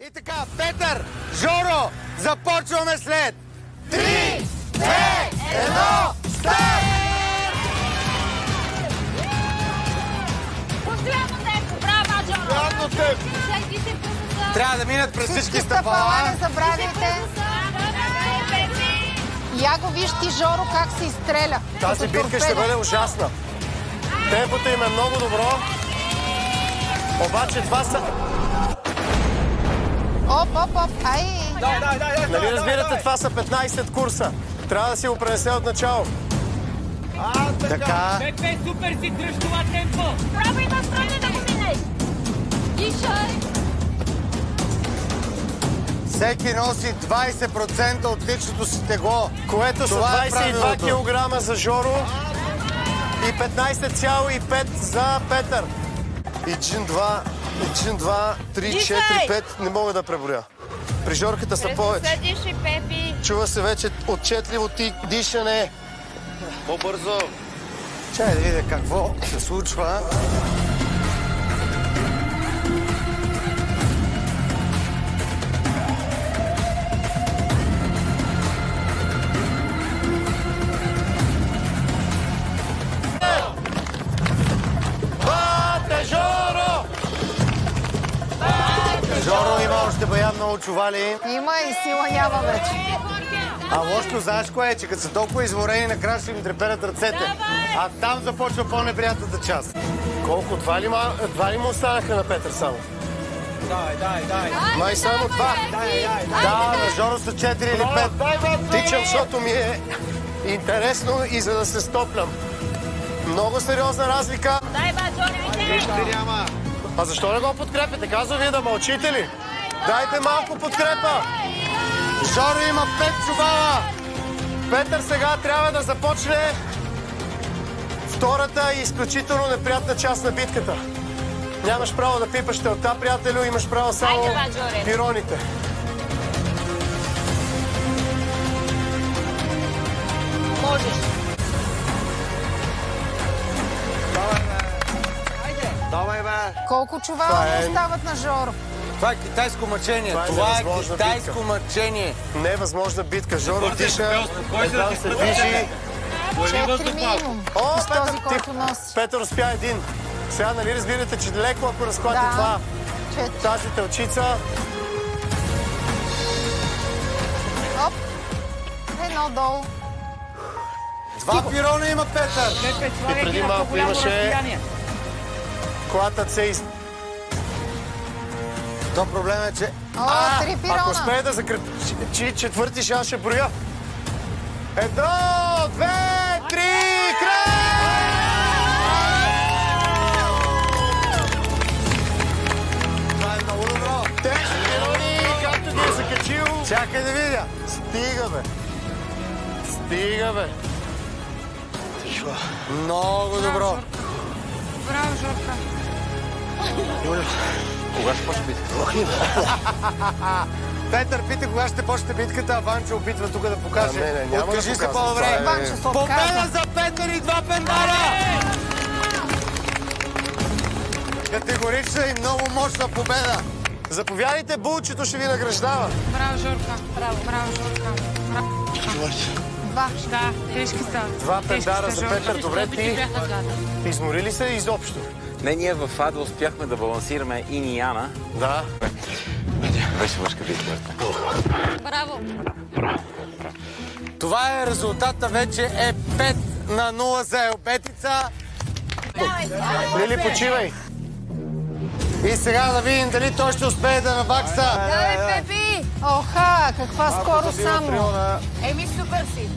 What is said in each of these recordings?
И така, Петър, Жоро, започваме след 3, 2, 1, старт! Постоянно темпо, браво, Жоро! Постоянно темпо! Трябва да минат през всички стъпала. Не забравяйте. Я го виж ти, Жоро, как се изстреля. Тази битка ще бъде ужасна. Темпото им е много добро. Обаче това са... Оп, ай! Нали разбирате, това са 15 курса. Трябва да си го пренесе от начало. Така. Пепе, супер си, дръж това темпо! Браво и настройне да го минеш! Дишай! Всеки носи 20% от личното си тегло, което са Това 22 кг за Жоро и 15,5 за Петър. Един, два, 3, 4, 5. Не мога да преброя. При Жорката са повече. Дишай, Пепи! Чува се вече отчетливо дишане. По-бързо. Чай да видя какво се случва. Жоро има още бая много чували. Има и сила няма вече. А лошото, знаеш кое е, че като са толкова изморени, накрая ще им треперят ръцете. А там започва по-неприятната част. Колко? Два ли му останаха на Петър само? Дай. Май само два. Да, на Жоро са 4 или 5. Тичам, защото ми е интересно и за да се стоплям. Много сериозна разлика. Дай, Жоро, А защо не го подкрепите? Казва ви да мълчите ли? Дайте малко подкрепа. Жоро има 5 чувала. Петър сега трябва да започне втората и изключително неприятна част на битката. Нямаш право да пипаш телта, приятелю, имаш право само пироните. можеш. Давай, бе! Колко чувала не остават на Жоро? Това е китайско мъчение. Това е китайско мъчение. Невъзможна битка. Жоро диша, едва се движи. 4 минимум. О, С този, който носи. Петър успя един. Сега нали разбирате, че леко ако разклати това, тази тълчица. Оп. Едно долу. 2 пирона има Петър. И преди малко имаше колата се То проблем е, че... О, 3 пирона. Ако успее да закрепи четвърти, ще броя. 1, 2, 3, край! Това е много добро. Тежки пирони, както ги е закачил. Чакай да видя. Стига, бе. Много добро. Браво, Жорка. Кога ще почне битката? Петър пита кога ще почне битката, а Ванчо опитва тук да покаже. Откажи се по-добре. Ванчо се отказва. Победа за Петър и 2 пендара! Категорична и много мощна победа. Заповядайте, булчето ще ви награждава. Браво, Жорка. Браво, Жорка. Два. Да, тежки са. 2 пендара за Петър. Добре, ти измори ли се изобщо? Не, ние в Ада успяхме да балансираме Ин и Яна. Да. Беше мъжка битка. Браво. Това е резултата, вече е 5-0 за Елбетица. Лили, почивай. И сега да видим дали той ще успее да навакса. Давай, Пепи! Оха, каква скоро само. Еми, супер си.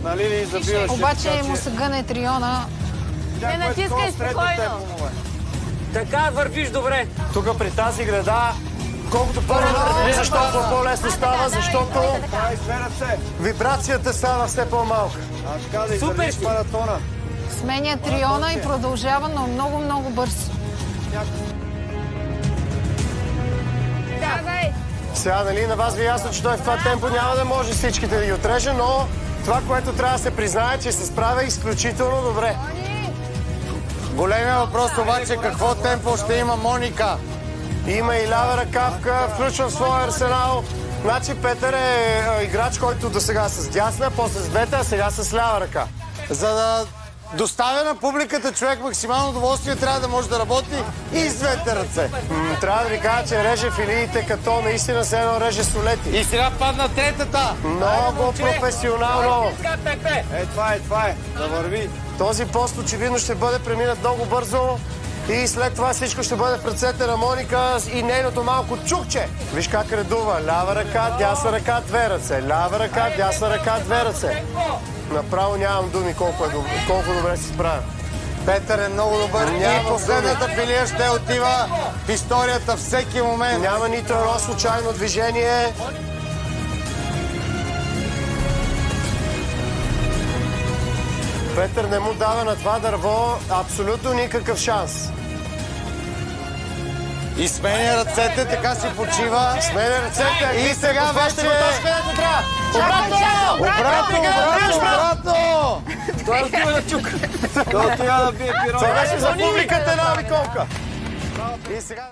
Обаче му се гъне триона. Не натискай спокойно. Така вървиш добре. Тук при тази града, колкото по-напред, толкова по-лесно става, защото вибрацията става все по-малка. Супер си. Сменя триона и продължава, но много бързо. Давай. Сега, нали, на вас ви е ясно, че той в това темпо няма да може всичките да ги отреже, но това, което трябва да се признае, че се справя изключително добре. Големия въпрос обаче, какво темпо ще има Моника? Има и лява ръкавка, включва в своя арсенал. Значи Петър е играч, който до сега с дясна, после с двете, а сега с лява ръка. За да доставя на публиката човек максимално удоволствие, трябва да може да работи и с двете ръце. Трябва да ви кажа, че реже филиите като наистина се едно реже солети. И сега падна третата. Много професионално. Това е. Да върви. Този пост очевидно ще бъде преминат много бързо и след това всичко ще бъде в ръцете на Моника и нейното малко чукче. Виж как редува. Лява ръка, дясна ръка, две ръце. Лява ръка, дясна ръка, две ръце. Направо нямам думи колко добре се справя. Петър е много добър. И последната филия ще отива в историята всеки момент. Няма нито едно случайно движение. Петър не му дава на това дърво абсолютно никакъв шанс. И сменя ръцете, така си почива. Сменя ръцете. И сега вече... Обратно! Той отива да чука. Той отива да бие пиро. Това беше за публиката на Виконка. И сега...